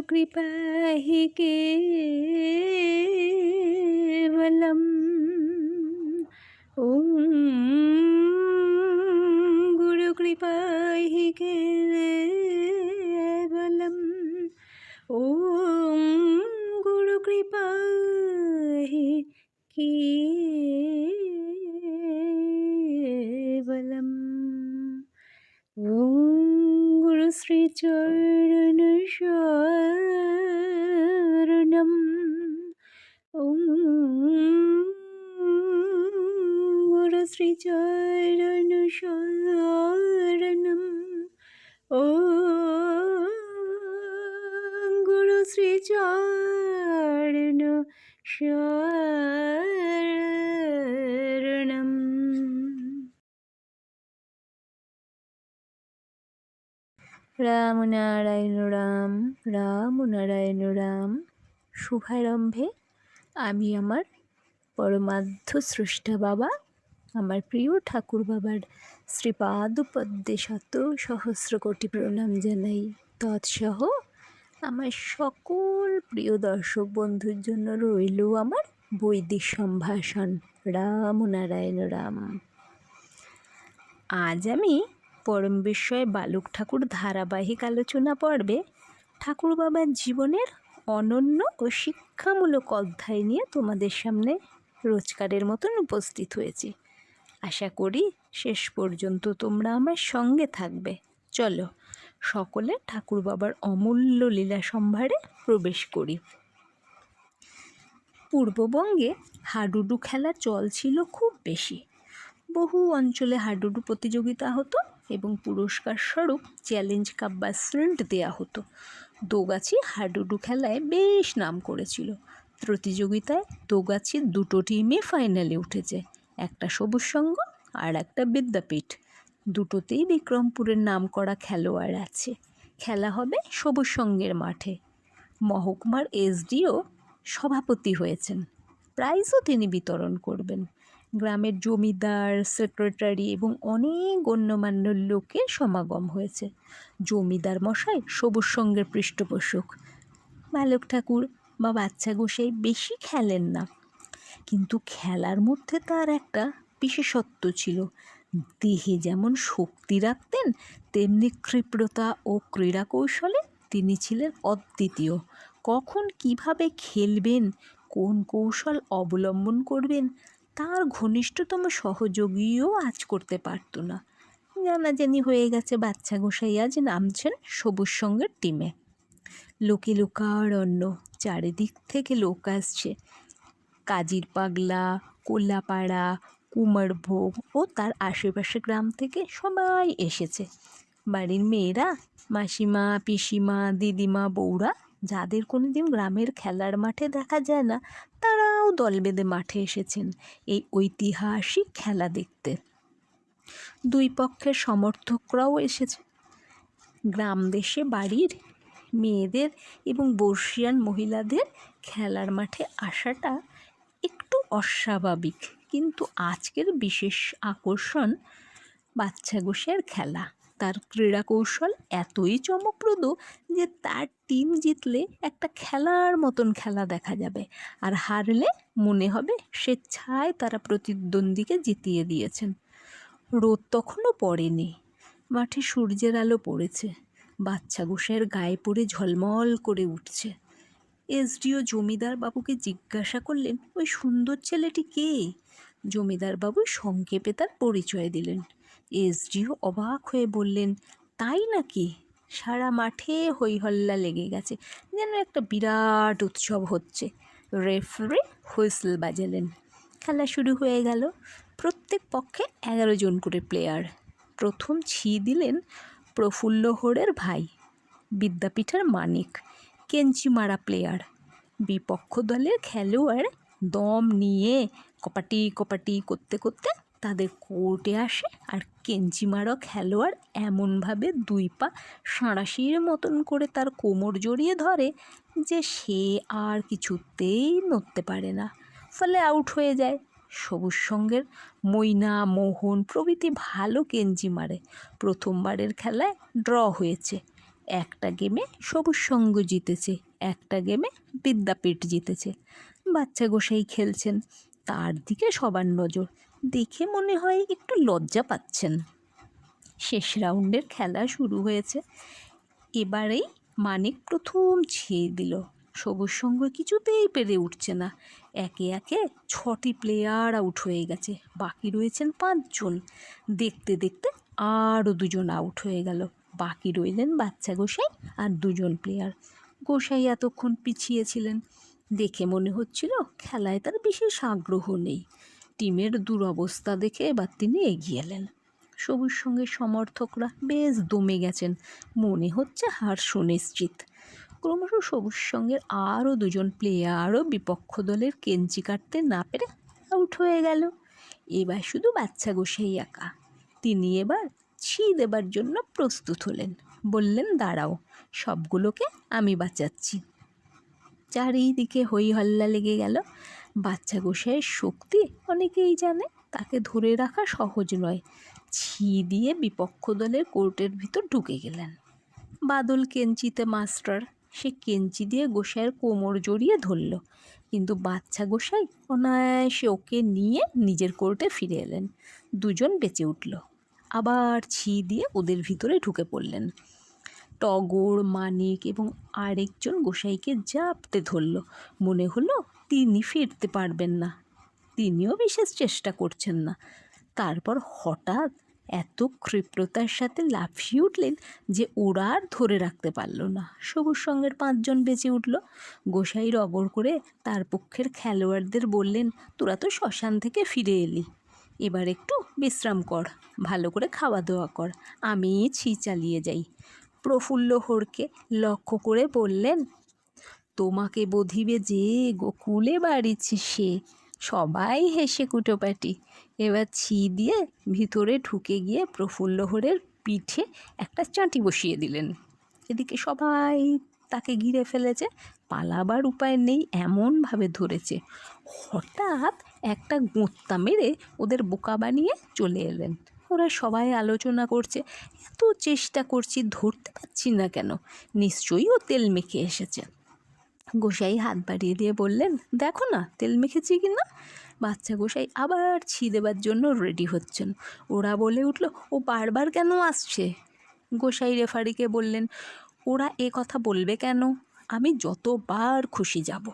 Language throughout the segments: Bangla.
गुरुकृपा हि केवलम्। ॐ गुरुकृपा हि केवलम्। ॐ गुरुकृपा हि केवलम्। ॐ गुरुश्रीचरण शरणम्। ॐ गुरुश्रीचरण शरणम्। ॐ गुरुश्रीचरण शरणम्। রাম নারায়ণ রাম, রাম নারায়ণ রাম। শুভারম্ভে আমি আমার পরমাধ্য স্রষ্টা বাবা, আমার প্রিয় ঠাকুর বাবার শ্রীপাদপদ্মে শত সহস্র কোটি প্রণাম জানাই। তৎসহ আমার সকল প্রিয় দর্শক বন্ধুর জন্য রইল আমার বৈদিক সম্ভাষণ। রাম নারায়ণ রাম। আজ আমি পরম বিস্ময় বালক ঠাকুর ধারাবাহিক আলোচনা পর্বে ঠাকুর বাবার জীবনের অনন্য ও শিক্ষামূলক অধ্যায় নিয়ে তোমাদের সামনে রোজকারের মতন উপস্থিত হয়েছি। আশা করি শেষ পর্যন্ত তোমরা আমার সঙ্গে থাকবে। চলো সকলে ঠাকুর বাবার অমূল্য লীলা সম্ভারে প্রবেশ করি। পূর্ববঙ্গে হাডুডু খেলার চল ছিল খুব বেশি। বহু অঞ্চলে হাডুডু প্রতিযোগিতা হতো এবং পুরস্কার স্বরূপ চ্যালেঞ্জ কাপ বা শিল্ড দেওয়া হতো। দোগাছি হাডুডু খেলায় বেশ নাম করেছিল। প্রতিযোগিতায় দোগাছির দুটো টিমই ফাইনালে উঠেছে, একটা সবুজ সংঘ আর একটা বিদ্যাপীঠ। দুটোতেই বিক্রমপুরের নাম করা খেলোয়াড় আছে। খেলা হবে সবুজ সংঘের মাঠে। মহকুমার এসডিও সভাপতি হয়েছেন, প্রাইজও তিনি বিতরণ করবেন। গ্রামের জমিদার, সেক্রেটারি এবং অনেক গণ্যমান্য লোকের সমাগম হয়েছে। জমিদার মশাই সবুজ সংঘের পৃষ্ঠপোষক। বালক ঠাকুর বা বাচ্চা গোসাই বেশি খেলেন না, কিন্তু খেলার মধ্যে তার একটা বিশেষত্ব ছিল। দেহে যেমন শক্তি রাখতেন, তেমনি ক্ষিপ্রতা ও ক্রীড়া কৌশলে তিনি ছিলেন অদ্বিতীয়। কখন কিভাবে খেলবেন, কোন কৌশল অবলম্বন করবেন, তার ঘনিষ্ঠতম সহযোগীও আজ করতে পারত না। জানাজানি হয়ে গেছে বাচ্চা গোসাই আজ নামছেন সবুজ সংঘের টিমে। লোকে লোকারণ্য, চারিদিক থেকে লোক আসছে। কাজির পাগলা, কোল্লাপাড়া, কুমারভোগ ও তার আশেপাশে গ্রাম থেকে সবাই এসেছে। বাড়ির মেয়েরা, মাসিমা, পিসিমা, দিদিমা, বউরা যাদের কোনোদিন গ্রামের খেলার মাঠে দেখা যায় না, তারাও দল বেঁধে মাঠে এসেছেন এই ঐতিহাসিক খেলা দেখতে। দুই পক্ষের সমর্থকরাও এসেছে। গ্রাম দেশে বাড়ির মেয়েদের এবং বর্ষিয়ান মহিলাদের খেলার মাঠে আসাটা একটু অস্বাভাবিক, কিন্তু আজকের বিশেষ আকর্ষণ বাচ্চা গোসাইয়ের খেলা। তার ক্রীড়া কৌশল এতই চমকপ্রদ যে তার টিম জিতলে একটা খেলার মতন খেলা দেখা যাবে, আর হারলে মনে হবে স্বেচ্ছায় তারা প্রতিদ্বন্দ্বীকে জিতিয়ে দিয়েছেন। রোদ তখনও পড়েনি, মাঠে সূর্যের আলো পড়েছে, বাচ্চা গোসাইয়ের গায়ে পড়ে ঝলমল করে উঠছে। এসডিও জমিদার বাবুকে জিজ্ঞাসা করলেন, ওই সুন্দর ছেলেটি কে? জমিদার বাবু সংক্ষেপে তার পরিচয় দিলেন। এসডিও অবাক হয়ে বললেন, তাই নাকি? সারা মাঠে হইহল্লা লেগে গেছে, যেন একটা বিরাট উৎসব হচ্ছে। রেফারি হুইসেল বাজালেন। খেলা শুরু হয়ে গেল। প্রত্যেক পক্ষে 11 জন করে প্লেয়ার। প্রথম ছি দিলেন প্রফুল্ল হোড়ের ভাই, বিদ্যাপীঠের মানিক, কেঞ্চি মারা প্লেয়ার। বিপক্ষ দলের খেলোয়াড় দম নিয়ে কপাটি কপাটি করতে করতে তাদের কোর্টে আসে, আর কেঞ্চি মারা খেলোয়াড় এমনভাবে দুই পা সাঁড়াশির মতন করে তার কোমর জড়িয়ে ধরে যে সে আর কিছুতেই নড়তে পারে না, ফলে আউট হয়ে যায়। সবুজ সংঘের মৈনা, মোহন প্রভৃতি ভালো কেঞ্চি মারে। প্রথমবারের খেলায় ড্র হয়েছে। একটা গেমে সবুজ সংঘ জিতেছে, একটা গেমে বিদ্যাপীঠ জিতেছে। বাচ্চা গোসাই খেলছেন, তার দিকে সবার নজর। দেখে মনে হয় একটু লজ্জা পাচ্ছেন। শেষ রাউন্ডের খেলা শুরু হয়েছে। এবারেই মানিক প্রথম ছেয়ে দিল। সবুজ সংঘ কিছুতেই পেরে উঠছে না। একে একে 6টি প্লেয়ার আউট হয়ে গেছে, বাকি রয়েছেন 5 জন। দেখতে দেখতে আরও 2 জন আউট হয়ে গেল। বাকি রইলেন বাচ্চা গোসাই আর 2 জন প্লেয়ার। গোসাই এতক্ষণ পিছিয়ে ছিলেন, দেখে মনে হচ্ছিল খেলায় তার বিশেষ আগ্রহ নেই। টিমের দুরবস্থা দেখে এবার তিনি এগিয়ে এলেন। সবুজ সঙ্গের সমর্থকরা বেশ দমে গেছেন, মনে হচ্ছে হার সুনিশ্চিত। ক্রমশ সবুজ সঙ্গের আরও 2 জন প্লেয়ারও বিপক্ষ দলের কেঞ্চি কাটতে না পেরে আউট হয়ে গেল। এবার শুধু বাচ্চা গোসাই একা। তিনি এবার ছি দেবার জন্য প্রস্তুত হলেন। বললেন, দাঁড়াও, সবগুলোকে আমি বাঁচাচ্ছি। চারিদিকে হই হল্লা লেগে গেল। বাচ্চা গোসাইয়ের শক্তি অনেকেই জানে, তাকে ধরে রাখা সহজ নয়। ছি দিয়ে বিপক্ষ দলের কোর্টের ভিতর ঢুকে গেলেন। বাদল কেঞ্চিতে মাস্টার, সে কেঞ্চি দিয়ে গোসাইয়ের কোমর জড়িয়ে ধরল, কিন্তু বাচ্চা গোসাই অনায়াসে ওকে নিয়ে নিজের কোর্টে ফিরে এলেন। 2 জন বেঁচে উঠল। আবার ছি দিয়ে ওদের ভিতরে ঢুকে পড়লেন। টগর, মানিক এবং আরেকজন গোসাইকে জাপটে ধরল। মনে হলো তিনি ফিরতে পারবেন না, তিনিও বিশেষ চেষ্টা করছেন না। তারপর হঠাৎ এত ক্ষিপ্রতার সাথে লাফিয়ে উঠলেন যে ওরা আর ধরে রাখতে পারল না। সবুজ সঙ্গের 5 জন বেঁচে উঠল। গোসাই রগর করে তার পক্ষের খেলোয়াড়দের বললেন, তোরা তো শ্মশান থেকে ফিরে এলি, এবার একটু বিশ্রাম কর, ভালো করে খাওয়া দাওয়া কর, আমি ছি চালিয়ে যাই। প্রফুল্ল হোরকে লক্ষ্য করে বললেন, তোমাকে বধিবে যে গোকুলে বাড়িছে সে। সবাই হেসে কুটোপাটি। এবার ছি দিয়ে ভিতরে ঢুকে গিয়ে প্রফুল্ল হোরের পিঠে একটা চাঁটি বসিয়ে দিলেন। এদিকে সবাই তাকে ঘিরে ফেলেছে, পালাবার উপায় নেই এমনভাবে ধরেছে। হঠাৎ একটা গোঁত্তা মেরে ওদের বোকা বানিয়ে চলে এলেন। ওরা সবাই আলোচনা করছে, এত চেষ্টা করছি ধরতে পারছি না কেন, নিশ্চয়ই ও তেল মেখে এসেছে। গোসাই হাত বাড়িয়ে দিয়ে বললেন, দেখো না তেল মেখেছি কি না। বাচ্চা গোসাই আবার ছি দেবার জন্য রেডি হচ্ছেন। ওরা বলে উঠল, ও বারবার কেন আসছে? গোসাই রেফারিকে বললেন, ওরা এ কথা বলবে কেন, আমি যতবার খুশি যাব।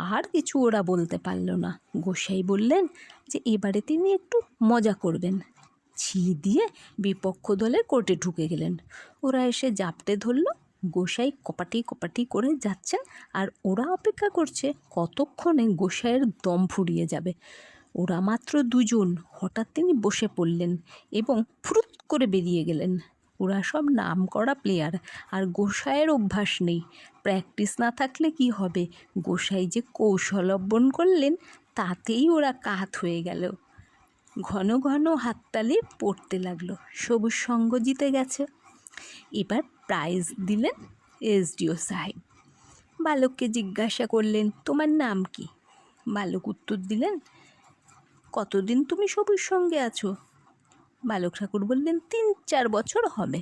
আর কিছু ওরা বলতে পারল না। গোসাই বললেন যে এবারে তিনি একটু মজা করবেন। ছি দিয়ে বিপক্ষ দলের কোর্টে ঢুকে গেলেন। ওরা এসে জাপটে ধরল। গোসাই কপাটি কপাটি করে যাচ্ছেন, আর ওরা অপেক্ষা করছে কতক্ষণে গোসাইয়ের দম ফুরিয়ে যাবে। ওরা মাত্র 2 জন। হঠাৎ তিনি বসে পড়লেন এবং ফুরুত করে বেরিয়ে গেলেন। ওরা সব নাম করা প্লেয়ার, আর গোসাইয়ের অভ্যাস নেই। প্র্যাকটিস না থাকলে কি হবে, গোসাই যে কৌশল অবলম্বন করলেন তাতেই ওরা কাত হয়ে গেল। ঘন ঘন হাততালি পড়তে লাগলো। সবুজ সঙ্গ জিতে গেছে। এবার প্রাইজ দিলেন এসডিও সাহেব। বালককে জিজ্ঞাসা করলেন, তোমার নাম কি? বালক উত্তর দিলেন, কতদিন তুমি সবুজ সঙ্গে আছো? বালক ঠাকুর বললেন, 3-4 বছর হবে।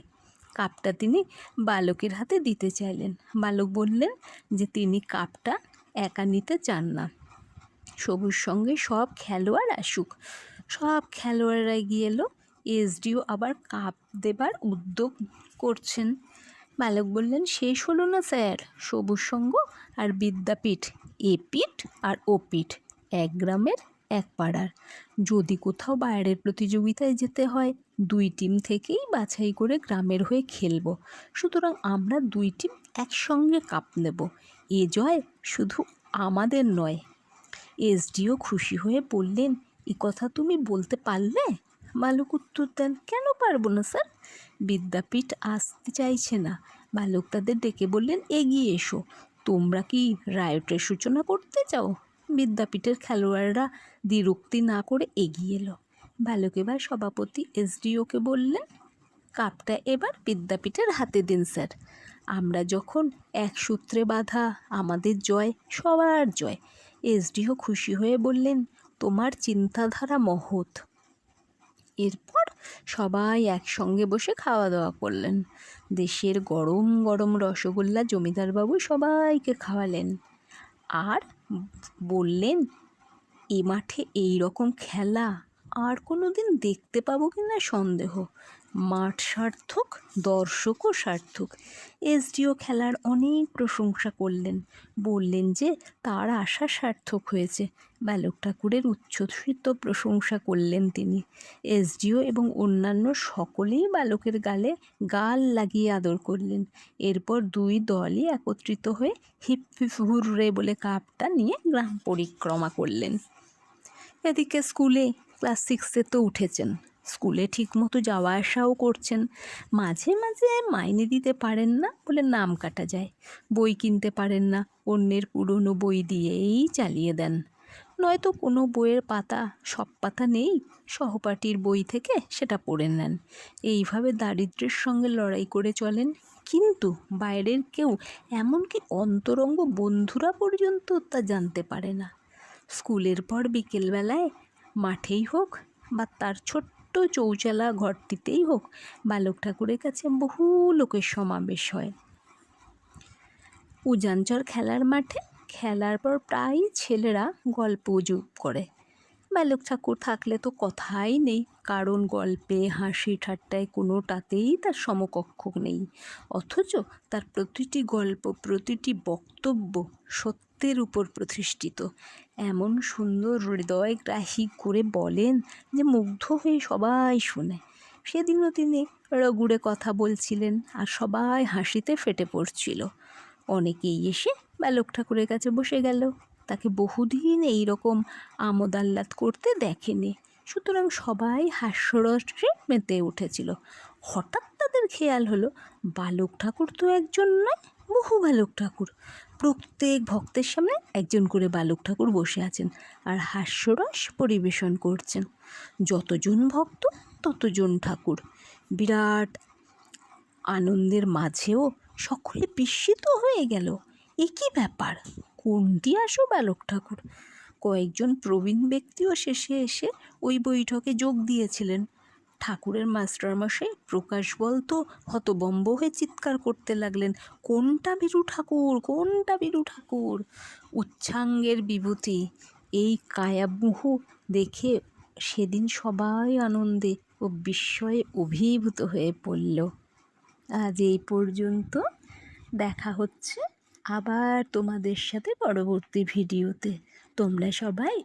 কাপটা তিনি বালকের হাতে দিতে চাইলেন। বালক বললেন যে তিনি কাপটা একা নিতে চান না, সবুজ সঙ্গে সব খেলোয়াড় আসুক। সব খেলোয়াড়রা গিয়ে এলো। এসডিও আবার কাপ দেবার উদ্যোগ করছেন। বালক বললেন, শেষ হলো না স্যার, সবুজ সঙ্গ আর বিদ্যাপীঠ এ পিঠ আর ও পিঠ, এক গ্রামের এক পাড়ার। যদি কোথাও বাইরের প্রতিযোগিতায় যেতে হয় 2 টিম থেকেই বাছাই করে গ্রামের হয়ে খেলব। সুতরাং আমরা 2 টিম একসঙ্গে কাপ নেব। এ জয় শুধু আমাদের নয়। এসডিও খুশি হয়ে বললেন, এ কথা তুমি বলতে পারলে? বালক উত্তর দেন, কেন পারবো না স্যার, বিদ্যাপীঠ আসতে চাইছে না। বালক তাদের ডেকে বললেন, এগিয়ে এসো, তোমরা কি রায়টের সূচনা করতে চাও? বিদ্যাপীঠের খেলোয়াড়রা দ্বিরুক্তি না করে এগিয়ে এলো। বালক এবার সভাপতি এসডিওকে বললেন, কাপটা এবার বিদ্যাপীঠের হাতে দিন স্যার। আমরা যখন এক সূত্রে বাঁধা, আমাদের জয় সবার জয়। এসডিও খুশি হয়ে বললেন, তোমার চিন্তাধারা মহৎ। এরপর সবাই একসঙ্গে বসে খাওয়া দাওয়া করলেন। দেশের গরম গরম রসগোল্লা জমিদারবাবু সবাইকে খাওয়ালেন আর বললেন, এ মাঠে এই রকম খেলা আর কোনো দিন দেখতে পাবো কিনা সন্দেহ। মাঠ সার্থক, দর্শকও সার্থক। এসডিও খেলার অনেক প্রশংসা করলেন, বললেন যে তার আশা সার্থক হয়েছে। বালক ঠাকুরের উচ্ছ্বসিত প্রশংসা করলেন তিনি। এসডিও এবং অন্যান্য সকলেই বালকের গালে গাল লাগিয়ে আদর করলেন। এরপর দুই দলই একত্রিত হয়ে হিপ হিপ হুররে বলে কাপটা নিয়ে গ্রাম পরিক্রমা করলেন। এদিকে স্কুলে ক্লাস 6-এ তো উঠেছেন, স্কুলে ঠিকমতো যাওয়া আসাও করছেন। মাঝে মাঝে মাইনে দিতে পারেন না বলে নাম কাটা যায়। বই কিনতে পারেন না, অন্যের পুরনো বই দিয়েই চালিয়ে দেন। নয়তো কোনো বইয়ের পাতা, সব পাতা নেই, সহপাঠীর বই থেকে সেটা পড়ে নেন। এইভাবে দারিদ্র্যের সঙ্গে লড়াই করে চলেন। কিন্তু বাইরের কেউ, এমনকি অন্তরঙ্গ বন্ধুরা পর্যন্ত তা জানতে পারে না। স্কুলের পর বিকেলবেলায় মাঠেই হোক বা তার ছোট্ট চৌচালা ঘরটিতেই হোক, বালক ঠাকুরের কাছে বহু লোকের সমাবেশ হয়। উজানচর খেলার মাঠে খেলার পর প্রায়ই ছেলেরা গল্প গুজব করে। বালক ঠাকুর থাকলে তো কথাই নেই, কারণ গল্পে, হাসি ঠাট্টায় কোনোটাতেই তার সমকক্ষ নেই। অথচ তার প্রতিটি গল্প, প্রতিটি বক্তব্য সত্যের উপর প্রতিষ্ঠিত। এমন সুন্দর হৃদয়গ্রাহী করে বলেন যে মুগ্ধ হয়ে সবাই শোনে। সেদিনও তিনি রগুড়ে কথা বলছিলেন আর সবাই হাসিতে ফেটে পড়ছিল। অনেকেই এসে বালক ঠাকুরের কাছে বসে গেল। তাকে বহুদিন এই রকম আমোদ আহ্লাদ করতে দেখেনি, সুতরাং সবাই হাস্যরসে মেতে উঠেছিল। হঠাৎ তাদের খেয়াল হলো, বালক ঠাকুর তো একজন নয়, বহু বালক ঠাকুর। প্রত্যেক ভক্তের সামনে একজন করে বালক ঠাকুর বসে আছেন আর হাস্যরস পরিবেশন করছেন। যতজন ভক্ত ততজন ঠাকুর। বিরাট আনন্দের মাঝেও সকলে বিস্মিত হয়ে গেল। এ কী ব্যাপার, কোনটি আসো বালক ঠাকুর? কয়েকজন প্রবীণ ব্যক্তিও শেষে এসে ওই বৈঠকে যোগ দিয়েছিলেন। ঠাকুরের মাস্টারমশাই প্রকাশ বলতো হতবম্ব হয়ে চিৎকার করতে লাগলেন, কোনটা বীরু ঠাকুর, কোনটা বীরু ঠাকুর? উচ্ছ্বাঙ্গের বিভূতি এই কায়ামুহু দেখে সেদিন সবাই আনন্দে ও বিস্ময়ে অভিভূত হয়ে পড়ল। আজ এই পর্যন্ত। দেখা হচ্ছে আবার তোমাদের সাথে পরবর্তী ভিডিওতে। তোমরা সবাই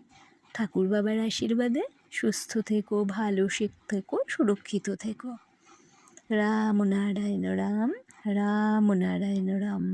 ঠাকুর বাবার আশীর্বাদে সুস্থ থেকো, ভালো থেকো, সুরক্ষিত থেকো। রাম নারায়ণ রাম, রাম নারায়ণ রাম।